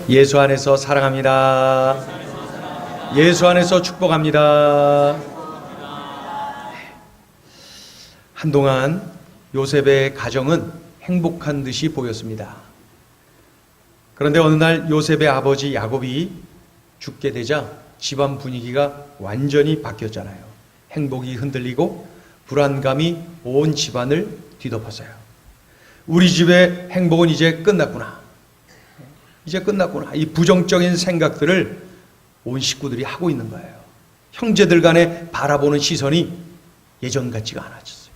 예수 안에서 사랑합니다. 예수 안에서 축복합니다. 한동안 요셉의 가정은 행복한 듯이 보였습니다. 그런데 어느 날 요셉의 아버지 야곱이 죽게 되자 집안 분위기가 완전히 바뀌었잖아요. 행복이 흔들리고 불안감이 온 집안을 뒤덮었어요. 우리 집의 행복은 이제 끝났구나. 이제 끝났구나. 이 부정적인 생각들을 온 식구들이 하고 있는 거예요. 형제들 간에 바라보는 시선이 예전 같지가 않아졌어요.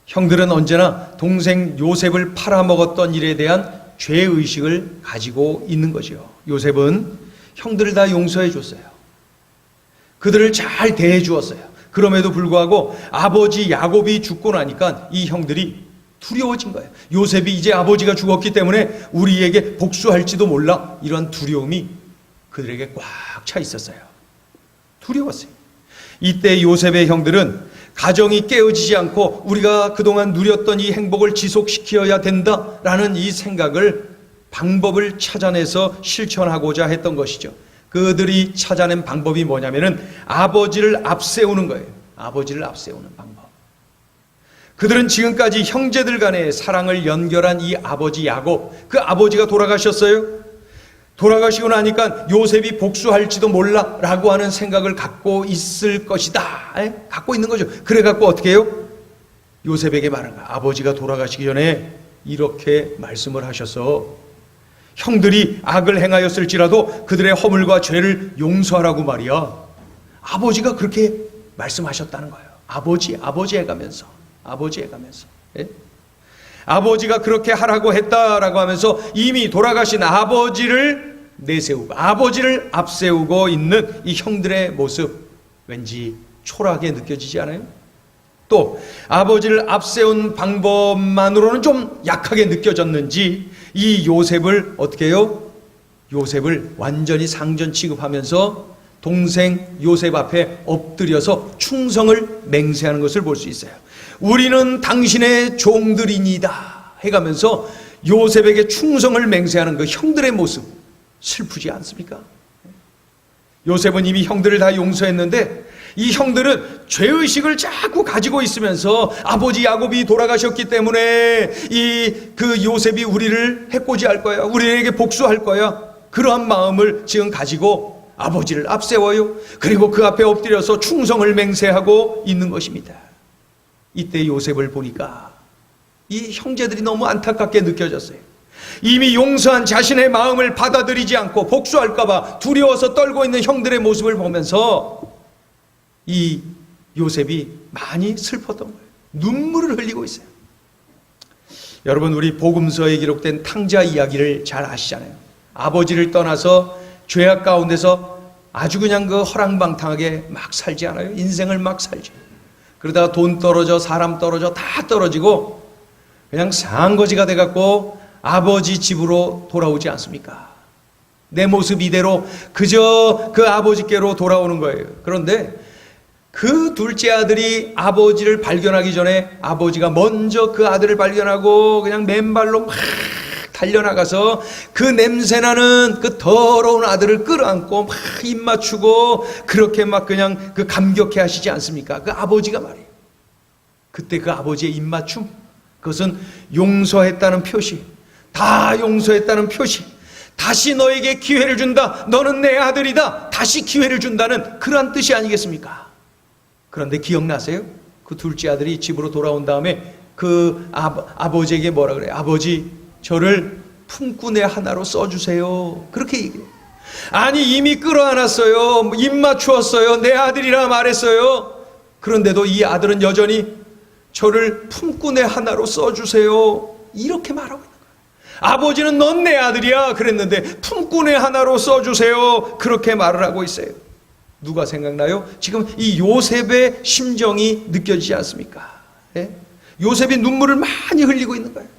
형들은 언제나 동생 요셉을 팔아먹었던 일에 대한 죄의식을 가지고 있는 거죠. 요셉은 형들을 다 용서해 줬어요. 그들을 잘 대해 주었어요. 그럼에도 불구하고 아버지 야곱이 죽고 나니까 이 형들이 두려워진 거예요. 요셉이 이제 아버지가 죽었기 때문에 우리에게 복수할지도 몰라. 이런 두려움이 그들에게 꽉 차 있었어요. 두려웠어요. 이때 요셉의 형들은 가정이 깨어지지 않고 우리가 그동안 누렸던 이 행복을 지속시켜야 된다라는 이 생각을, 방법을 찾아내서 실천하고자 했던 것이죠. 그들이 찾아낸 방법이 뭐냐면은 아버지를 앞세우는 거예요. 아버지를 앞세우는 방법. 그들은 지금까지 형제들 간의 사랑을 연결한 이 아버지 야곱, 그 아버지가 돌아가셨어요. 돌아가시고 나니까 요셉이 복수할지도 몰라 라고 하는 생각을 갖고 있을 것이다. 갖고 있는 거죠. 그래 갖고 어떻게 해요? 요셉에게 말한 거야. 아버지가 돌아가시기 전에 이렇게 말씀을 하셔서 형들이 악을 행하였을지라도 그들의 허물과 죄를 용서하라고 말이야. 아버지가 그렇게 말씀하셨다는 거예요. 아버지 해가면서. 예? 아버지가 그렇게 하라고 했다라고 하면서 이미 돌아가신 아버지를 내세우고 아버지를 앞세우고 있는 이 형들의 모습, 왠지 초라하게 느껴지지 않아요? 또 아버지를 앞세운 방법만으로는 좀 약하게 느껴졌는지 이 요셉을 어떻게 해요? 요셉을 완전히 상전 취급하면서 동생 요셉 앞에 엎드려서 충성을 맹세하는 것을 볼 수 있어요. 우리는 당신의 종들이니다 해가면서 요셉에게 충성을 맹세하는 그 형들의 모습, 슬프지 않습니까? 요셉은 이미 형들을 다 용서했는데 이 형들은 죄의식을 자꾸 가지고 있으면서 아버지 야곱이 돌아가셨기 때문에 그 요셉이 우리를 해코지할 거야, 우리에게 복수할 거야, 그러한 마음을 지금 가지고 아버지를 앞세워요. 그리고 그 앞에 엎드려서 충성을 맹세하고 있는 것입니다. 이때 요셉을 보니까 이 형제들이 너무 안타깝게 느껴졌어요. 이미 용서한 자신의 마음을 받아들이지 않고 복수할까봐 두려워서 떨고 있는 형들의 모습을 보면서 이 요셉이 많이 슬펐던 거예요. 눈물을 흘리고 있어요. 여러분, 우리 복음서에 기록된 탕자 이야기를 잘 아시잖아요. 아버지를 떠나서 죄악 가운데서 아주 그냥 그 허랑방탕하게 막 살지 않아요? 인생을 막 살죠. 그러다가 돈 떨어져, 사람 떨어져, 다 떨어지고 그냥 상거지가 돼갖고 아버지 집으로 돌아오지 않습니까? 내 모습 이대로 그저 그 아버지께로 돌아오는 거예요. 그런데 그 둘째 아들이 아버지를 발견하기 전에 아버지가 먼저 그 아들을 발견하고 그냥 맨발로 막 달려나가서 그 냄새나는 그 더러운 아들을 끌어안고 막 입 맞추고 그렇게 막 그냥 그 감격해 하시지 않습니까? 그 아버지가 말이에요. 그때 그 아버지의 입맞춤, 그것은 용서했다는 표시, 다 용서했다는 표시, 다시 너에게 기회를 준다, 너는 내 아들이다, 다시 기회를 준다는 그러한 뜻이 아니겠습니까? 그런데 기억나세요? 그 둘째 아들이 집으로 돌아온 다음에 그 아버지에게 뭐라 그래요? 아버지, 저를 품꾼의 하나로 써주세요. 그렇게 얘기해요. 아니, 이미 끌어안았어요. 입 맞추었어요. 내 아들이라 말했어요. 그런데도 이 아들은 여전히 저를 품꾼의 하나로 써주세요. 이렇게 말하고 있는 거예요. 아버지는 넌 내 아들이야 그랬는데 품꾼의 하나로 써주세요. 그렇게 말을 하고 있어요. 누가 생각나요? 지금 이 요셉의 심정이 느껴지지 않습니까? 예? 요셉이 눈물을 많이 흘리고 있는 거예요.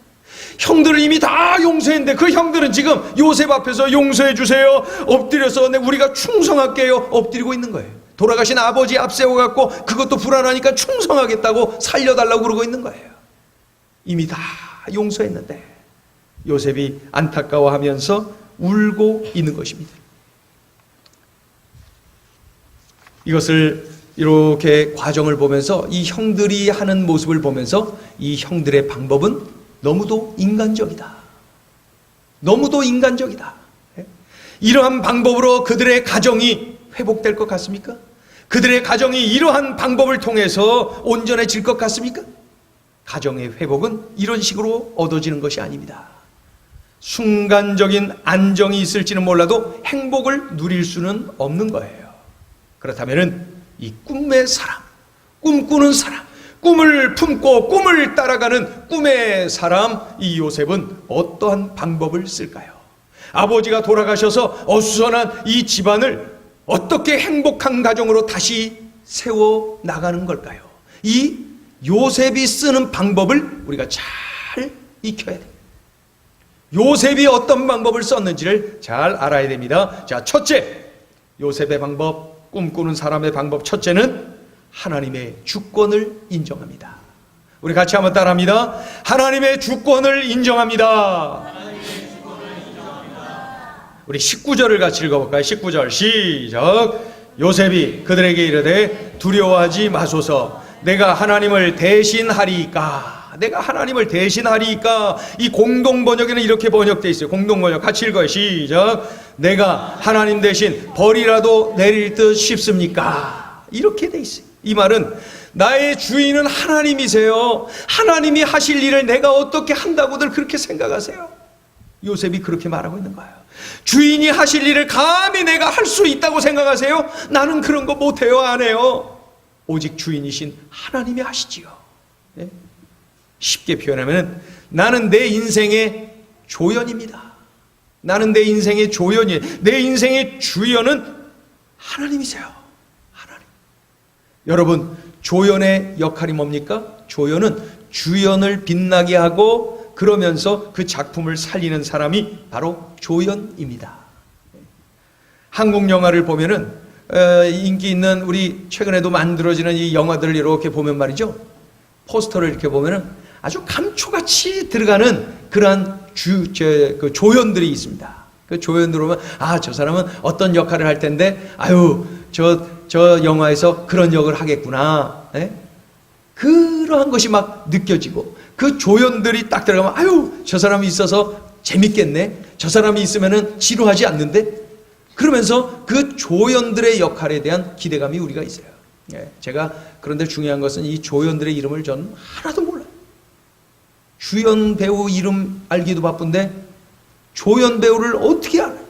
형들을 이미 다 용서했는데 그 형들은 지금 요셉 앞에서 용서해 주세요, 엎드려서 우리가 충성할게요, 엎드리고 있는 거예요. 돌아가신 아버지 앞세워갖고 그것도 불안하니까 충성하겠다고 살려달라고 그러고 있는 거예요. 이미 다 용서했는데 요셉이 안타까워하면서 울고 있는 것입니다. 이것을 이렇게 과정을 보면서 이 형들이 하는 모습을 보면서 이 형들의 방법은 너무도 인간적이다. 너무도 인간적이다. 이러한 방법으로 그들의 가정이 회복될 것 같습니까? 그들의 가정이 이러한 방법을 통해서 온전해질 것 같습니까? 가정의 회복은 이런 식으로 얻어지는 것이 아닙니다. 순간적인 안정이 있을지는 몰라도 행복을 누릴 수는 없는 거예요. 그렇다면 이 꿈의 사람, 꿈꾸는 사람, 꿈을 품고 꿈을 따라가는 꿈의 사람, 이 요셉은 어떠한 방법을 쓸까요? 아버지가 돌아가셔서 어수선한 이 집안을 어떻게 행복한 가정으로 다시 세워 나가는 걸까요? 이 요셉이 쓰는 방법을 우리가 잘 익혀야 됩니다. 요셉이 어떤 방법을 썼는지를 잘 알아야 됩니다. 자, 첫째, 요셉의 방법, 꿈꾸는 사람의 방법. 첫째는 하나님의 주권을 인정합니다. 우리 같이 한번 따라합니다. 하나님의 주권을 인정합니다. 우리 19절을 같이 읽어볼까요? 19절 시작. 요셉이 그들에게 이르되 두려워하지 마소서. 내가 하나님을 대신하리이까. 내가 하나님을 대신하리이까. 이 공동번역에는 이렇게 번역되어 있어요. 공동번역 같이 읽어요. 시작. 내가 하나님 대신 벌이라도 내릴 듯 싶습니까? 이렇게 돼 있어요. 이 말은 나의 주인은 하나님이세요. 하나님이 하실 일을 내가 어떻게 한다고들 그렇게 생각하세요? 요셉이 그렇게 말하고 있는 거예요. 주인이 하실 일을 감히 내가 할 수 있다고 생각하세요? 나는 그런 거 못해요. 안 해요. 오직 주인이신 하나님이 하시지요. 네? 쉽게 표현하면 나는 내 인생의 조연입니다. 나는 내 인생의 조연이에요. 내 인생의 주연은 하나님이세요. 하나님. 여러분, 조연의 역할이 뭡니까? 조연은 주연을 빛나게 하고 그러면서 그 작품을 살리는 사람이 바로 조연입니다. 한국 영화를 보면은 인기 있는 우리 최근에도 만들어지는 이 영화들을 이렇게 보면 말이죠. 포스터를 이렇게 보면은 아주 감초같이 들어가는 그러한 그 조연들이 있습니다. 그 조연들 보면 저 사람은 어떤 역할을 할 텐데 저 영화에서 그런 역을 하겠구나. 네? 그러한 것이 막 느껴지고 그 조연들이 딱 들어가면 저 사람이 있어서 재밌겠네. 저 사람이 있으면은 지루하지 않는데. 그러면서 그 조연들의 역할에 대한 기대감이 우리가 있어요. 제가 그런데 중요한 것은 이 조연들의 이름을 저는 하나도 몰라요. 주연 배우 이름 알기도 바쁜데 조연 배우를 어떻게 알아요?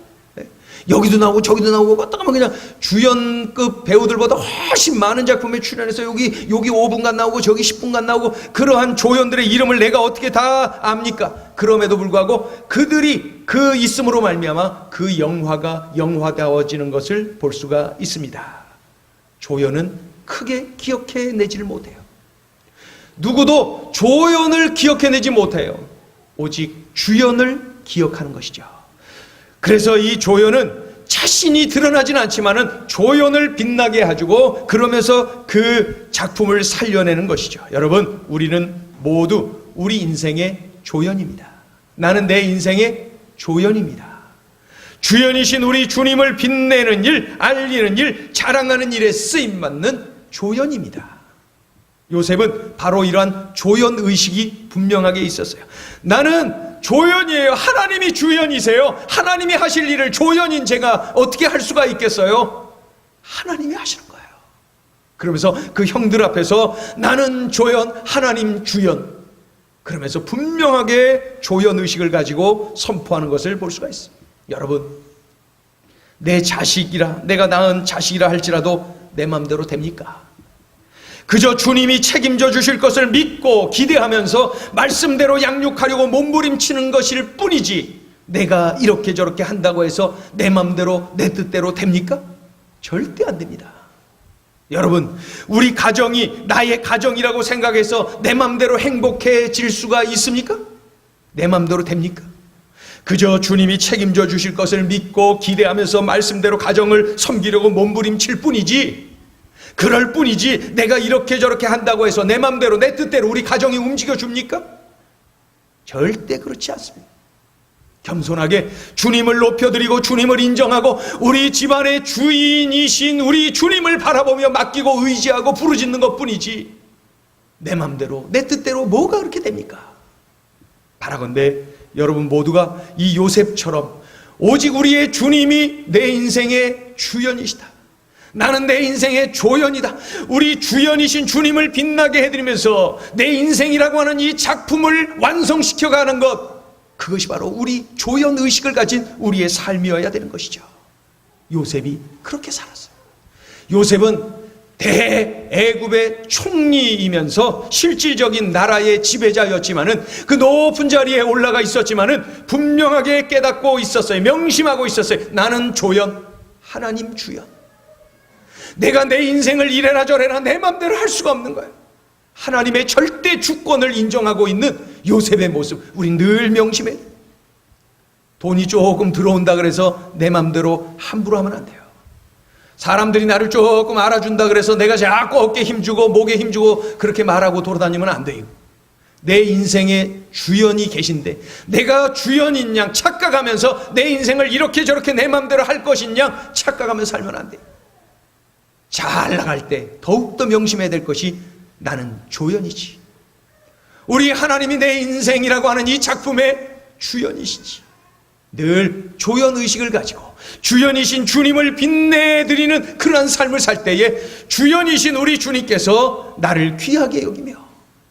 여기도 나오고 저기도 나오고 어떡하면 그냥 주연급 배우들보다 훨씬 많은 작품에 출연해서 여기 5분간 나오고 저기 10분간 나오고 그러한 조연들의 이름을 내가 어떻게 다 압니까? 그럼에도 불구하고 그들이 그 있음으로 말미암아 그 영화가 영화다워지는 것을 볼 수가 있습니다. 조연은 크게 기억해내지를 못해요. 누구도 조연을 기억해내지 못해요. 오직 주연을 기억하는 것이죠. 그래서 이 조연은 자신이 드러나진 않지만은 조연을 빛나게 해주고 그러면서 그 작품을 살려내는 것이죠. 여러분, 우리는 모두 우리 인생의 조연입니다. 나는 내 인생의 조연입니다. 주연이신 우리 주님을 빛내는 일, 알리는 일, 자랑하는 일에 쓰임받는 조연입니다. 요셉은 바로 이러한 조연의식이 분명하게 있었어요. 나는 조연이에요. 하나님이 주연이세요. 하나님이 하실 일을 조연인 제가 어떻게 할 수가 있겠어요? 하나님이 하시는 거예요. 그러면서 그 형들 앞에서 나는 조연, 하나님 주연. 그러면서 분명하게 조연의식을 가지고 선포하는 것을 볼 수가 있습니다. 여러분, 내 자식이라, 내가 낳은 자식이라 할지라도 내 마음대로 됩니까? 그저 주님이 책임져 주실 것을 믿고 기대하면서 말씀대로 양육하려고 몸부림치는 것일 뿐이지 내가 이렇게 저렇게 한다고 해서 내 마음대로 내 뜻대로 됩니까? 절대 안 됩니다. 여러분, 우리 가정이 나의 가정이라고 생각해서 내 마음대로 행복해질 수가 있습니까? 내 마음대로 됩니까? 그저 주님이 책임져 주실 것을 믿고 기대하면서 말씀대로 가정을 섬기려고 몸부림칠 뿐이지 그럴 뿐이지 내가 이렇게 저렇게 한다고 해서 내 맘대로 내 뜻대로 우리 가정이 움직여 줍니까? 절대 그렇지 않습니다. 겸손하게 주님을 높여드리고 주님을 인정하고 우리 집안의 주인이신 우리 주님을 바라보며 맡기고 의지하고 부르짖는 것뿐이지 내 맘대로 내 뜻대로 뭐가 그렇게 됩니까? 바라건대 여러분 모두가 이 요셉처럼 오직 우리의 주님이 내 인생의 주연이시다. 나는 내 인생의 조연이다. 우리 주연이신 주님을 빛나게 해드리면서 내 인생이라고 하는 이 작품을 완성시켜가는 것, 그것이 바로 우리 조연의식을 가진 우리의 삶이어야 되는 것이죠. 요셉이 그렇게 살았어요. 요셉은 대애굽의 총리이면서 실질적인 나라의 지배자였지만은 그 높은 자리에 올라가 있었지만은 분명하게 깨닫고 있었어요. 명심하고 있었어요. 나는 조연, 하나님 주연. 내가 내 인생을 이래라 저래라 내 맘대로 할 수가 없는 거예요. 하나님의 절대 주권을 인정하고 있는 요셉의 모습, 우리 늘 명심해야 돼요. 돈이 조금 들어온다 그래서 내 맘대로 함부로 하면 안 돼요. 사람들이 나를 조금 알아준다 그래서 내가 자꾸 어깨에 힘주고 목에 힘주고 그렇게 말하고 돌아다니면 안 돼요. 내 인생의 주연이 계신데 내가 주연인 양 착각하면서 내 인생을 이렇게 저렇게 내 맘대로 할 것인 양 착각하면서 살면 안 돼요. 잘 나갈 때 더욱더 명심해야 될 것이 나는 조연이지. 우리 하나님이 내 인생이라고 하는 이 작품의 주연이시지. 늘 조연의식을 가지고 주연이신 주님을 빛내드리는 그러한 삶을 살 때에 주연이신 우리 주님께서 나를 귀하게 여기며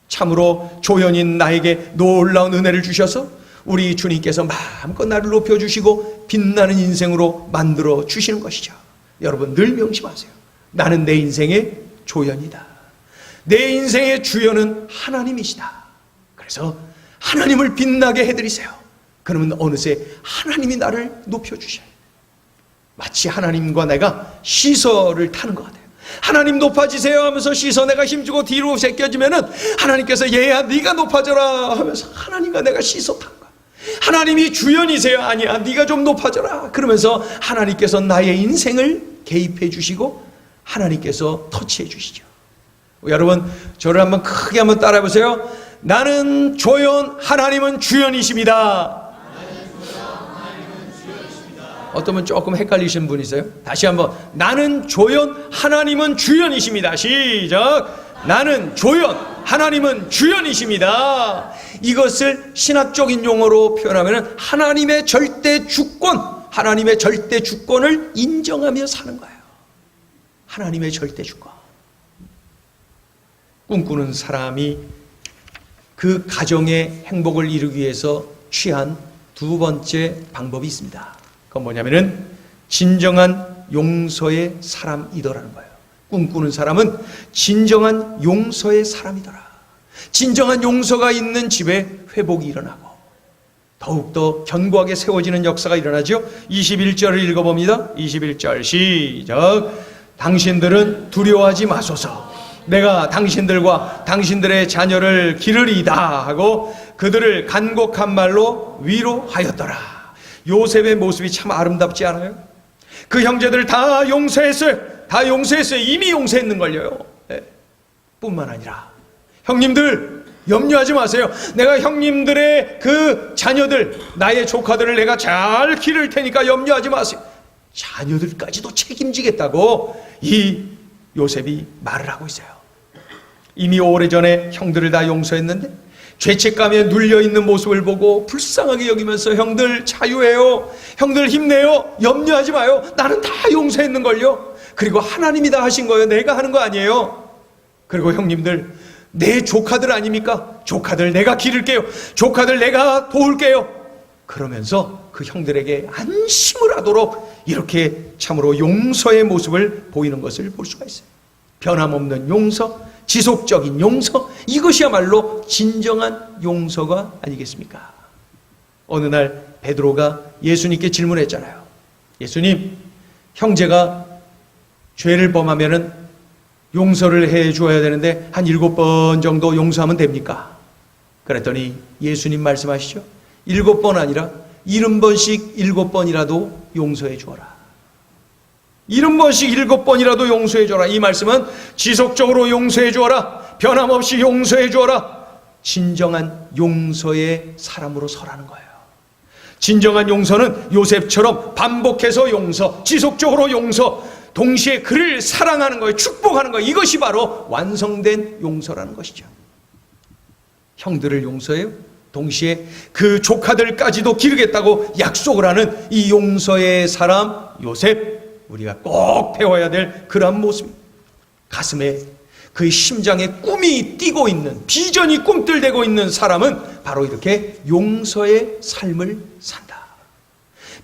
참으로 조연인 나에게 놀라운 은혜를 주셔서 우리 주님께서 마음껏 나를 높여주시고 빛나는 인생으로 만들어 주시는 것이죠. 여러분 늘 명심하세요. 나는 내 인생의 조연이다. 내 인생의 주연은 하나님이시다. 그래서 하나님을 빛나게 해드리세요. 그러면 어느새 하나님이 나를 높여주셔요. 마치 하나님과 내가 시서를 타는 것 같아요. 하나님 높아지세요 하면서 시서 내가 힘주고 뒤로 제껴지면은 하나님께서 얘야 네가 높아져라 하면서 하나님과 내가 시서 타는 거야. 하나님이 주연이세요? 아니야 네가 좀 높아져라. 그러면서 하나님께서 나의 인생을 개입해 주시고 하나님께서 터치해 주시죠. 여러분 저를 한번 크게 한번 따라해 보세요. 나는 조연, 하나님은 주연이십니다. 어떤 분 조금 헷갈리시는 분이세요? 다시 한번 나는 조연, 하나님은 주연이십니다. 시작. 나는 조연, 하나님은 주연이십니다. 이것을 신학적인 용어로 표현하면 하나님의 절대 주권, 하나님의 절대 주권을 인정하며 사는 거예요. 하나님의 절대 주권. 꿈꾸는 사람이 그 가정의 행복을 이루기 위해서 취한 두 번째 방법이 있습니다. 그건 뭐냐면은 진정한 용서의 사람이더라는 거예요. 꿈꾸는 사람은 진정한 용서의 사람이더라. 진정한 용서가 있는 집에 회복이 일어나고 더욱더 견고하게 세워지는 역사가 일어나죠. 21절을 읽어봅니다. 21절 시작. 당신들은 두려워하지 마소서. 내가 당신들과 당신들의 자녀를 기르리이다 하고 그들을 간곡한 말로 위로하였더라. 요셉의 모습이 참 아름답지 않아요? 그 형제들 다 용서했어요. 다 용서했어요. 이미 용서했는걸요. 네. 뿐만 아니라 형님들 염려하지 마세요. 내가 형님들의 그 자녀들 나의 조카들을 내가 잘 기를 테니까 염려하지 마세요. 자녀들까지도 책임지겠다고 이 요셉이 말을 하고 있어요. 이미 오래전에 형들을 다 용서했는데 죄책감에 눌려있는 모습을 보고 불쌍하게 여기면서 형들 자유해요. 형들 힘내요. 염려하지 마요. 나는 다 용서했는걸요. 그리고 하나님이 다 하신 거예요. 내가 하는 거 아니에요. 그리고 형님들 내 조카들 아닙니까? 조카들 내가 기를게요. 조카들 내가 도울게요. 그러면서 그 형들에게 안심을 하도록 이렇게 참으로 용서의 모습을 보이는 것을 볼 수가 있어요. 변함없는 용서, 지속적인 용서, 이것이야말로 진정한 용서가 아니겠습니까? 어느 날 베드로가 예수님께 질문했잖아요. 예수님, 형제가 죄를 범하면은 용서를 해 주어야 되는데 한 7번 정도 용서하면 됩니까? 그랬더니 예수님 말씀하시죠. 7번 아니라 70번씩 7번이라도 용서해 주어라. 70번씩 7번이라도 용서해 주어라. 이 말씀은 지속적으로 용서해 주어라. 변함없이 용서해 주어라. 진정한 용서의 사람으로 서라는 거예요. 진정한 용서는 요셉처럼 반복해서 용서, 지속적으로 용서, 동시에 그를 사랑하는 거예요. 축복하는 거예요. 이것이 바로 완성된 용서라는 것이죠. 형들을 용서해요. 동시에 그 조카들까지도 기르겠다고 약속을 하는 이 용서의 사람 요셉, 우리가 꼭 배워야 될 그러한 모습입니다. 가슴에 그의 심장에 꿈이 뛰고 있는, 비전이 꿈틀대고 있는 사람은 바로 이렇게 용서의 삶을 산다.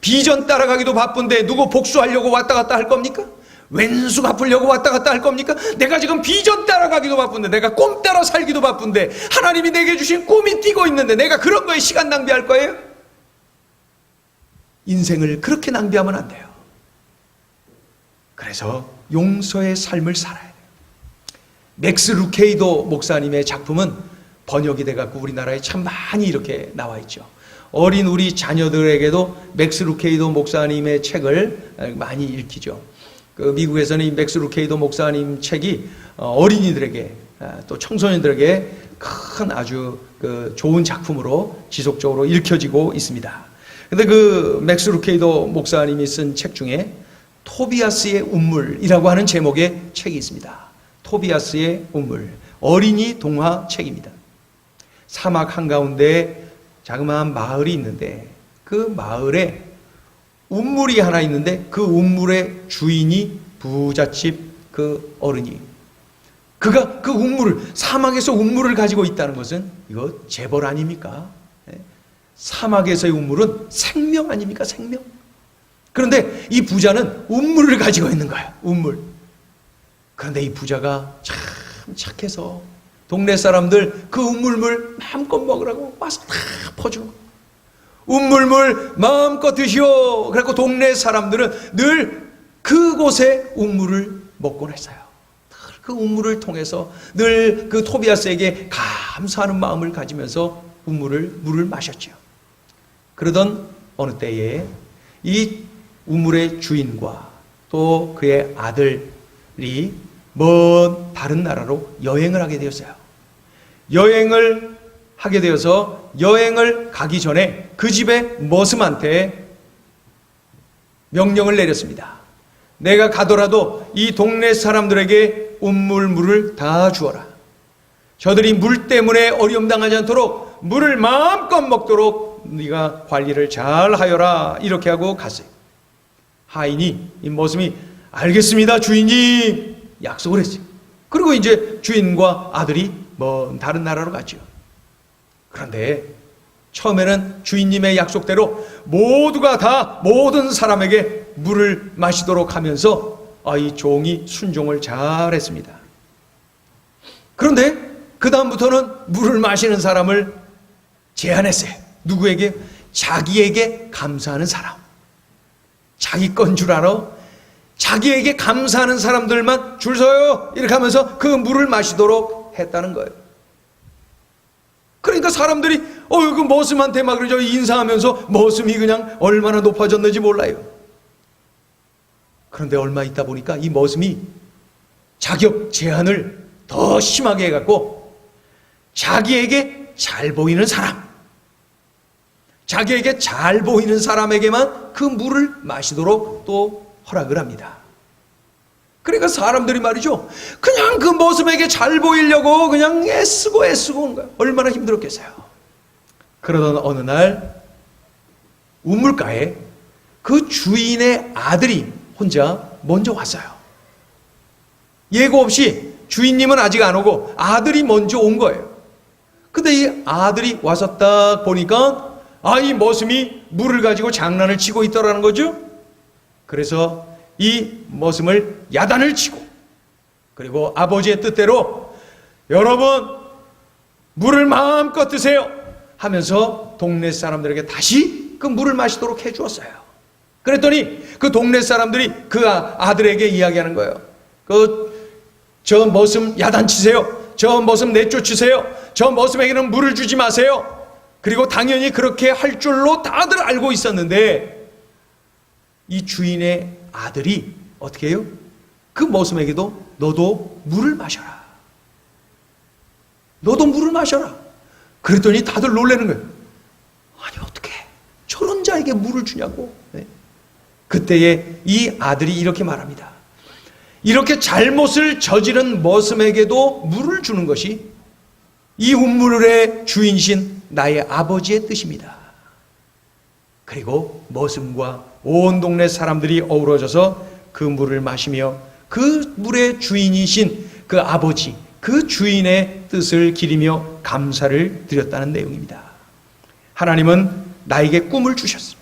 비전 따라가기도 바쁜데 누구 복수하려고 왔다 갔다 할 겁니까? 왼수 갚으려고 왔다 갔다 할 겁니까? 내가 지금 비전 따라가기도 바쁜데, 내가 꿈 따라 살기도 바쁜데, 하나님이 내게 주신 꿈이 뛰고 있는데 내가 그런 거에 시간 낭비할 거예요? 인생을 그렇게 낭비하면 안 돼요. 그래서 용서의 삶을 살아야 돼요. 맥스 루케이도 목사님의 작품은 번역이 돼갖고 우리나라에 참 많이 이렇게 나와 있죠. 어린 우리 자녀들에게도 맥스 루케이도 목사님의 책을 많이 읽히죠. 그 미국에서는 이 맥스 루케이도 목사님 책이 어린이들에게 또 청소년들에게 큰 아주 그 좋은 작품으로 지속적으로 읽혀지고 있습니다. 근데 그 맥스 루케이도 목사님이 쓴 책 중에 토비아스의 운물이라고 하는 제목의 책이 있습니다. 토비아스의 운물, 어린이 동화 책입니다. 사막 한가운데 자그마한 마을이 있는데 그 마을에 운물이 하나 있는데 그 운물의 주인이 부잣집 그 어른이, 그가 그 운물을, 사막에서 운물을 가지고 있다는 것은 이거 재벌 아닙니까? 사막에서의 운물은 생명 아닙니까? 생명. 그런데 이 부자는 운물을 가지고 있는 거야. 운물. 그런데 이 부자가 참 착해서 동네 사람들 그 운물물 마음껏 먹으라고 와서 다 퍼주는 거야. 운물물 마음껏 드시오. 그래서 동네 사람들은 늘 그곳에 운물을 먹곤 했어요. 그 운물을 통해서 늘 그 토비아스에게 감사하는 마음을 가지면서 물을 마셨죠. 그러던 어느 때에 이 우물의 주인과 또 그의 아들이 먼 다른 나라로 여행을 하게 되었어요. 여행을 하게 되어서 여행을 가기 전에 그 집의 머슴한테 명령을 내렸습니다. 내가 가더라도 이 동네 사람들에게 운물물을 다 주어라. 저들이 물 때문에 어려움 당하지 않도록 물을 마음껏 먹도록 네가 관리를 잘 하여라. 이렇게 하고 갔어요. 하인이, 이 머슴이 알겠습니다 주인님 약속을 했어요. 그리고 이제 주인과 아들이 먼 다른 나라로 갔죠. 그런데 처음에는 주인님의 약속대로 모두가 다 모든 사람에게 물을 마시도록 하면서 이 종이 순종을 잘했습니다. 그런데 그 다음부터는 물을 마시는 사람을 제한했어요. 누구에게? 자기에게 감사하는 사람. 자기 건 줄 알아? 자기에게 감사하는 사람들만 줄 서요. 이렇게 하면서 그 물을 마시도록 했다는 거예요. 그러니까 사람들이 그 머슴한테 막 그러죠. 인사하면서 머슴이 그냥 얼마나 높아졌는지 몰라요. 그런데 얼마 있다 보니까 이 머슴이 자격 제한을 더 심하게 해갖고 자기에게 잘 보이는 사람, 자기에게 잘 보이는 사람에게만 그 물을 마시도록 또 허락을 합니다. 그러니까 사람들이 말이죠, 그냥 그 머슴에게 잘 보이려고 그냥 애쓰고 오는 거야. 얼마나 힘들었겠어요. 그러던 어느 날 우물가에 그 주인의 아들이 혼자 먼저 왔어요. 예고 없이 주인님은 아직 안 오고 아들이 먼저 온 거예요. 근데 이 아들이 와서 딱 보니까 이 머슴이 물을 가지고 장난을 치고 있더라는 거죠. 그래서 이 머슴을 야단을 치고, 그리고 아버지의 뜻대로 여러분 물을 마음껏 드세요 하면서 동네 사람들에게 다시 그 물을 마시도록 해주었어요. 그랬더니 그 동네 사람들이 그 아들에게 이야기하는 거예요. 저 머슴 야단치세요. 저 머슴 내쫓으세요. 저 머슴에게는 물을 주지 마세요. 그리고 당연히 그렇게 할 줄로 다들 알고 있었는데 이 주인의 아들이 어떻게 해요? 그 머슴에게도 너도 물을 마셔라. 너도 물을 마셔라. 그랬더니 다들 놀라는 거예요. 아니 어떻게 저런 자의 나에게 물을 주냐고. 그때에 이 아들이 이렇게 말합니다. 이렇게 잘못을 저지른 머슴에게도 물을 주는 것이 이 운물의 주인이신 나의 아버지의 뜻입니다. 그리고 머슴과 온 동네 사람들이 어우러져서 그 물을 마시며 그 물의 주인이신 그 아버지, 그 주인의 뜻을 기리며 감사를 드렸다는 내용입니다. 하나님은 나에게 꿈을 주셨습니다.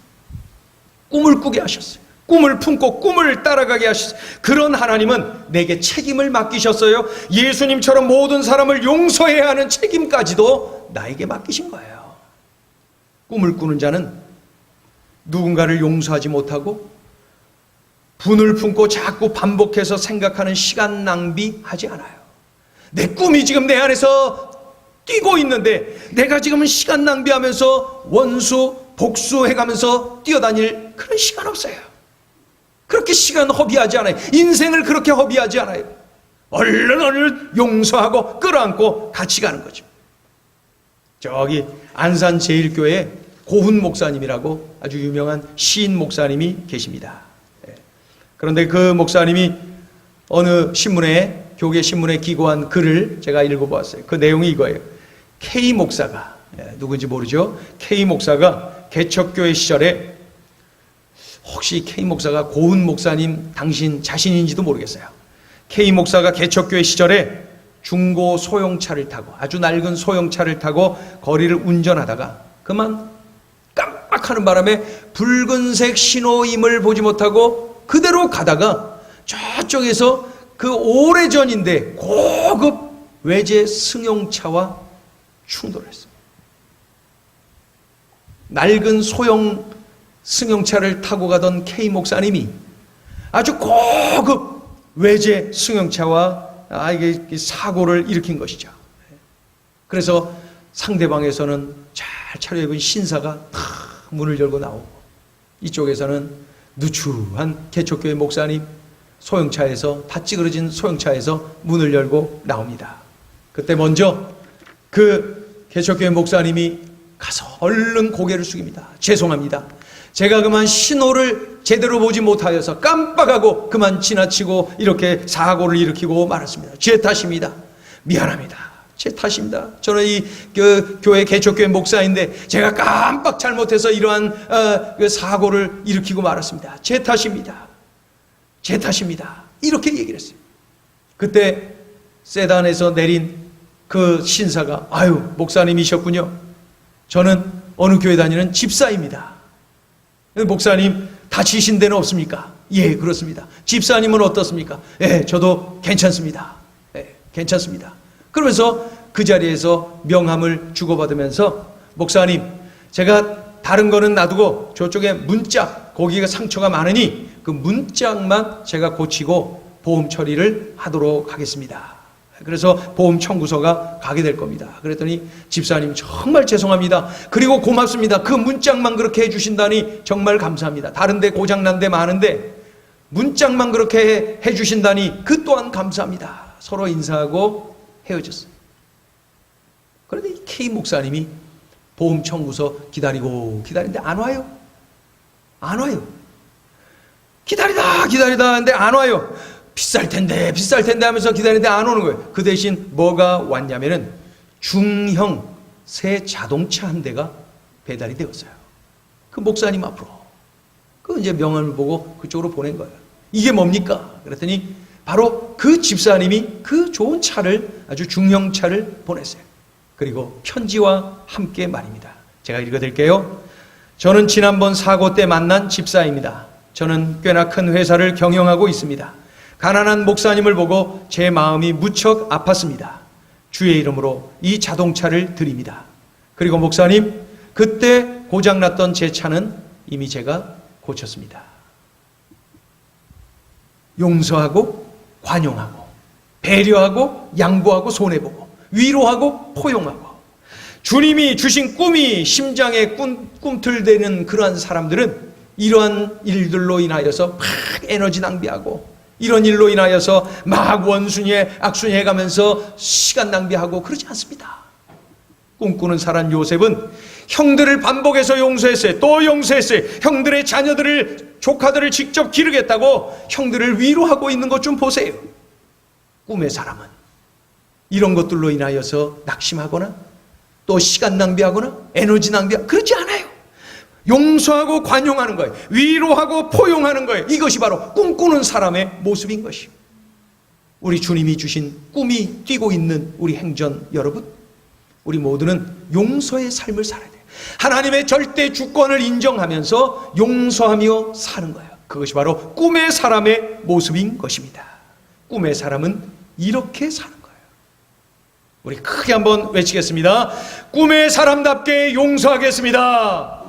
꿈을 꾸게 하셨어요. 꿈을 품고 꿈을 따라가게 하셨어요. 그런 하나님은 내게 책임을 맡기셨어요. 예수님처럼 모든 사람을 용서해야 하는 책임까지도 나에게 맡기신 거예요. 꿈을 꾸는 자는 누군가를 용서하지 못하고 분을 품고 자꾸 반복해서 생각하는 시간 낭비하지 않아요. 내 꿈이 지금 내 안에서 뛰고 있는데 내가 지금 시간 낭비하면서 원수, 복수해가면서 뛰어다닐 그런 시간 없어요. 그렇게 시간 허비하지 않아요. 인생을 그렇게 허비하지 않아요. 얼른 용서하고 끌어안고 같이 가는 거죠. 저기 안산 제일교회 고훈 목사님이라고 아주 유명한 시인 목사님이 계십니다. 그런데 그 목사님이 어느 신문에, 교계 신문에 기고한 글을 제가 읽어보았어요. 그 내용이 이거예요. K 목사가, 누군지 모르죠? K 목사가 개척교회 시절에, 혹시 K 목사가 고훈 목사님 당신 자신인지도 모르겠어요. K 목사가 개척교회 시절에 중고 소형차를 타고, 아주 낡은 소형차를 타고 거리를 운전하다가 그만 깜빡하는 바람에 붉은색 신호임을 보지 못하고 그대로 가다가 저쪽에서 그 오래전인데 고급 외제 승용차와 충돌했어요. 낡은 소형 승용차를 타고 가던 K 목사님이 아주 고급 외제 승용차와 이게 사고를 일으킨 것이죠. 그래서 상대방에서는 잘 차려입은 신사가 탁 문을 열고 나오고, 이쪽에서는 누추한 개척교회 목사님 소형차에서, 다 찌그러진 소형차에서 문을 열고 나옵니다. 그때 먼저 그 개척교회 목사님이 가서 얼른 고개를 숙입니다. 죄송합니다. 제가 그만 신호를 제대로 보지 못하여서 깜빡하고 그만 지나치고 이렇게 사고를 일으키고 말았습니다. 제 탓입니다. 미안합니다. 제 탓입니다. 저는 이 교회 개척교회 목사인데 제가 깜빡 잘못해서 이러한 사고를 일으키고 말았습니다. 제 탓입니다. 제 탓입니다. 이렇게 얘기를 했어요. 그때 세단에서 내린 그 신사가, 아유, 목사님이셨군요. 저는 어느 교회 다니는 집사입니다. 목사님 다치신 데는 없습니까? 예, 그렇습니다. 집사님은 어떻습니까? 예, 저도 괜찮습니다. 예, 괜찮습니다. 그러면서 그 자리에서 명함을 주고받으면서, 목사님, 제가 다른 거는 놔두고 저쪽에 문짝, 거기가 상처가 많으니 그 문짝만 제가 고치고 보험 처리를 하도록 하겠습니다. 그래서 보험 청구서가 가게 될 겁니다. 그랬더니 집사님 정말 죄송합니다. 그리고 고맙습니다. 그 문짝만 그렇게 해주신다니 정말 감사합니다. 다른 데 고장난 데 많은데 문짝만 그렇게 해주신다니 그 또한 감사합니다. 서로 인사하고 헤어졌어요. 그런데 이 K 목사님이 보험 청구서 기다리고 기다리는데 안 와요. 안 와요. 기다리다 하는데 안 와요. 비쌀 텐데 하면서 기다리는데 안 오는 거예요. 그 대신 뭐가 왔냐면은 중형 새 자동차 한 대가 배달이 되었어요. 그 목사님 앞으로. 그 이제 명함을 보고 그쪽으로 보낸 거예요. 이게 뭡니까? 그랬더니 바로 그 집사님이 그 좋은 차를, 아주 중형 차를 보냈어요. 그리고 편지와 함께 말입니다. 제가 읽어드릴게요. 저는 지난번 사고 때 만난 집사입니다. 저는 꽤나 큰 회사를 경영하고 있습니다. 가난한 목사님을 보고 제 마음이 무척 아팠습니다. 주의 이름으로 이 자동차를 드립니다. 그리고 목사님, 그때 고장났던 제 차는 이미 제가 고쳤습니다. 용서하고 관용하고 배려하고 양보하고 손해보고 위로하고 포용하고, 주님이 주신 꿈이 심장에 꿈틀대는 그러한 사람들은 이러한 일들로 인하여서 막 에너지 낭비하고, 이런 일로 인하여서 막 원순위에 악순위 해가면서 시간 낭비하고 그러지 않습니다. 꿈꾸는 사람 요셉은 형들을 반복해서 용서했어요. 또 용서했어요. 형들의 자녀들을, 조카들을 직접 기르겠다고 형들을 위로하고 있는 것 좀 보세요. 꿈의 사람은 이런 것들로 인하여서 낙심하거나 또 시간 낭비하거나 에너지 낭비하거나 그러지 않아요. 용서하고 관용하는 거예요. 위로하고 포용하는 거예요. 이것이 바로 꿈꾸는 사람의 모습인 것이요. 우리 주님이 주신 꿈이 뛰고 있는 우리 행전 여러분, 우리 모두는 용서의 삶을 살아야 돼요. 하나님의 절대 주권을 인정하면서 용서하며 사는 거예요. 그것이 바로 꿈의 사람의 모습인 것입니다. 꿈의 사람은 이렇게 사는 거예요. 우리 크게 한번 외치겠습니다. 꿈의 사람답게 용서하겠습니다.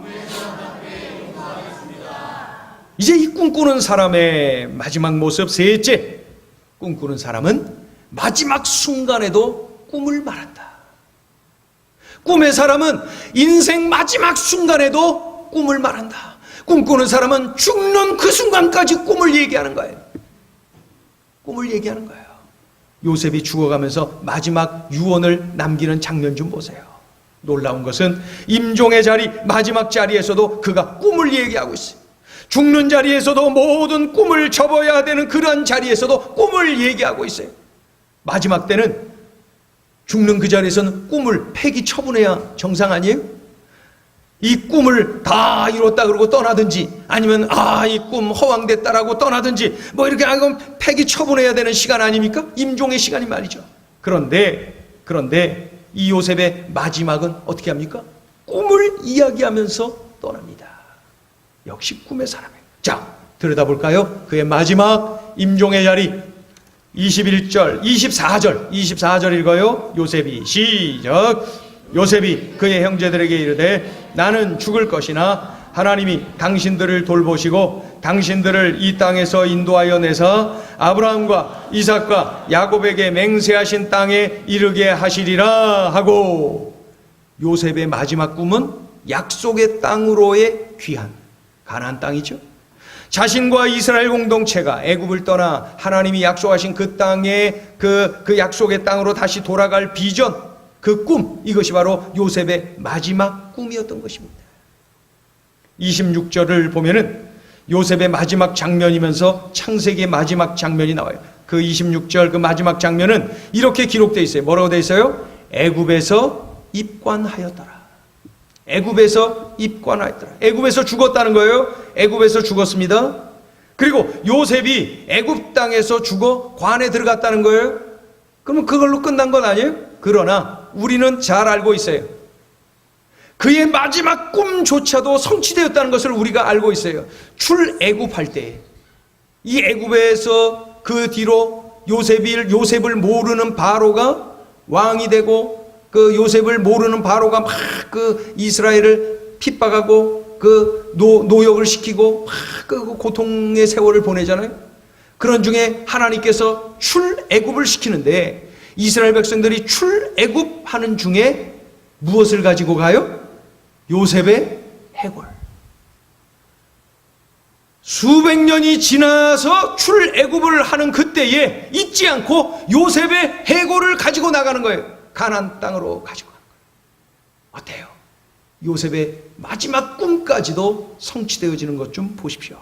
이제 이 꿈꾸는 사람의 마지막 모습 셋째, 꿈꾸는 사람은 마지막 순간에도 꿈을 말한다. 꿈의 사람은 인생 마지막 순간에도 꿈을 말한다. 꿈꾸는 사람은 죽는 그 순간까지 꿈을 얘기하는 거예요. 꿈을 얘기하는 거예요. 요셉이 죽어가면서 마지막 유언을 남기는 장면 좀 보세요. 놀라운 것은 임종의 자리, 마지막 자리에서도 그가 꿈을 얘기하고 있어요. 죽는 자리에서도 모든 꿈을 접어야 되는 그런 자리에서도 꿈을 얘기하고 있어요. 마지막 때는 죽는 그 자리에서는 꿈을 폐기 처분해야 정상 아니에요? 이 꿈을 다 이뤘다 그러고 떠나든지 아니면 이 꿈 허황됐다라고 떠나든지 뭐 이렇게 하면 폐기 처분해야 되는 시간 아닙니까? 임종의 시간이 말이죠. 그런데 이 요셉의 마지막은 어떻게 합니까? 꿈을 이야기하면서 떠납니다. 역시 꿈의 사람이에요. 자, 들여다볼까요? 그의 마지막 임종의 자리 21절, 24절 읽어요. 요셉이 시작. 요셉이 그의 형제들에게 이르되 나는 죽을 것이나 하나님이 당신들을 돌보시고 당신들을 이 땅에서 인도하여 내사 아브라함과 이삭과 야곱에게 맹세하신 땅에 이르게 하시리라 하고, 요셉의 마지막 꿈은 약속의 땅으로의 귀환, 가나안 땅이죠. 자신과 이스라엘 공동체가 애굽을 떠나 하나님이 약속하신 그 땅에 그 약속의 땅으로 다시 돌아갈 비전, 그 꿈, 이것이 바로 요셉의 마지막 꿈이었던 것입니다. 26절을 보면은 요셉의 마지막 장면이면서 창세기의 마지막 장면이 나와요. 그 26절 그 마지막 장면은 이렇게 기록되어 있어요. 뭐라고 되어 있어요? 애굽에서 입관하였더라. 애굽에서 입관하였더라. 애굽에서 죽었다는 거예요. 애굽에서 죽었습니다. 그리고 요셉이 애굽 땅에서 죽어 관에 들어갔다는 거예요. 그러면 그걸로 끝난 건 아니에요? 그러나 우리는 잘 알고 있어요. 그의 마지막 꿈조차도 성취되었다는 것을 우리가 알고 있어요. 출애굽할 때 이 애굽에서 그 뒤로 요셉을 모르는 바로가 왕이 되고, 그 요셉을 모르는 바로가 막 그 이스라엘을 핍박하고 그 노역을 시키고 막 그 고통의 세월을 보내잖아요. 그런 중에 하나님께서 출애굽을 시키는데 이스라엘 백성들이 출애굽하는 중에 무엇을 가지고 가요? 요셉의 해골. 수백 년이 지나서 출애굽을 하는 그때에 잊지 않고 요셉의 해골을 가지고 나가는 거예요. 가나안 땅으로 가지고 가는 거예요. 어때요? 요셉의 마지막 꿈까지도 성취되어지는 것 좀 보십시오.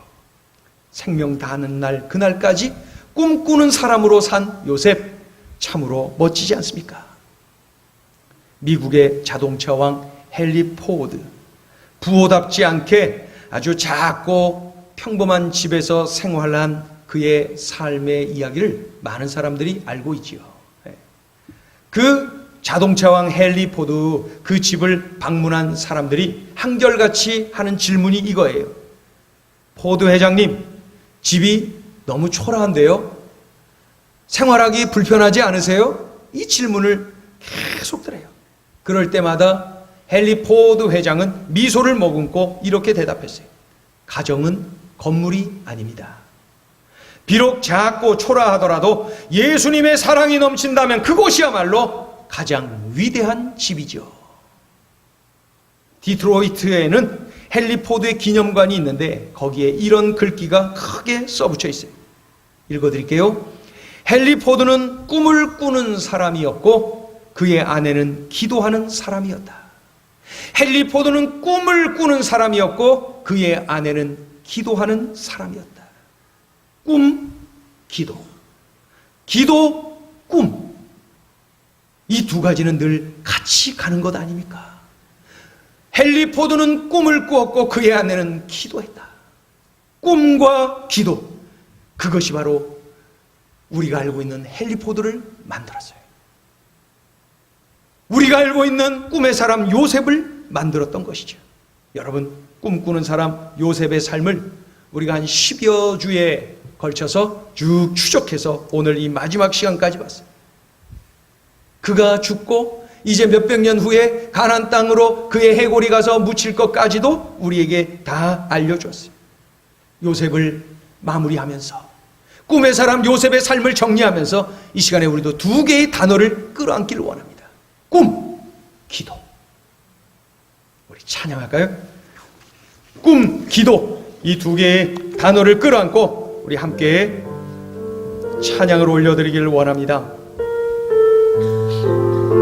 생명 다하는 날, 그날까지 꿈꾸는 사람으로 산 요셉, 참으로 멋지지 않습니까? 미국의 자동차 왕 헨리 포드, 부호답지 않게 아주 작고 평범한 집에서 생활한 그의 삶의 이야기를 많은 사람들이 알고 있지요. 그 자동차왕 헨리 포드, 그 집을 방문한 사람들이 한결같이 하는 질문이 이거예요. 포드 회장님, 집이 너무 초라한데요? 생활하기 불편하지 않으세요? 이 질문을 계속 드려요. 그럴 때마다 헨리 포드 회장은 미소를 머금고 이렇게 대답했어요. 가정은 건물이 아닙니다. 비록 작고 초라하더라도 예수님의 사랑이 넘친다면 그곳이야말로 가장 위대한 집이죠. 디트로이트에는 헨리 포드의 기념관이 있는데 거기에 이런 글귀가 크게 써붙여 있어요. 읽어드릴게요. 헨리 포드는 꿈을 꾸는 사람이었고 그의 아내는 기도하는 사람이었다. 헨리 포도는 꿈을 꾸는 사람이었고 그의 아내는 기도하는 사람이었다. 꿈, 기도. 기도, 꿈. 이 두 가지는 늘 같이 가는 것 아닙니까? 헨리 포도는 꿈을 꾸었고 그의 아내는 기도했다. 꿈과 기도. 그것이 바로 우리가 알고 있는 헨리 포도를 만들었어요. 우리가 알고 있는 꿈의 사람 요셉을 만들었던 것이죠. 여러분, 꿈꾸는 사람 요셉의 삶을 우리가 한 10여 주에 걸쳐서 쭉 추적해서 오늘 이 마지막 시간까지 봤어요. 그가 죽고 이제 몇백 년 후에 가나안 땅으로 그의 해골이 가서 묻힐 것까지도 우리에게 다 알려줬어요. 요셉을 마무리하면서 꿈의 사람 요셉의 삶을 정리하면서 이 시간에 우리도 두 개의 단어를 끌어안기를 원합니다. 꿈, 기도. 우리 찬양할까요? 꿈, 기도. 이 두 개의 단어를 끌어안고 우리 함께 찬양을 올려드리기를 원합니다.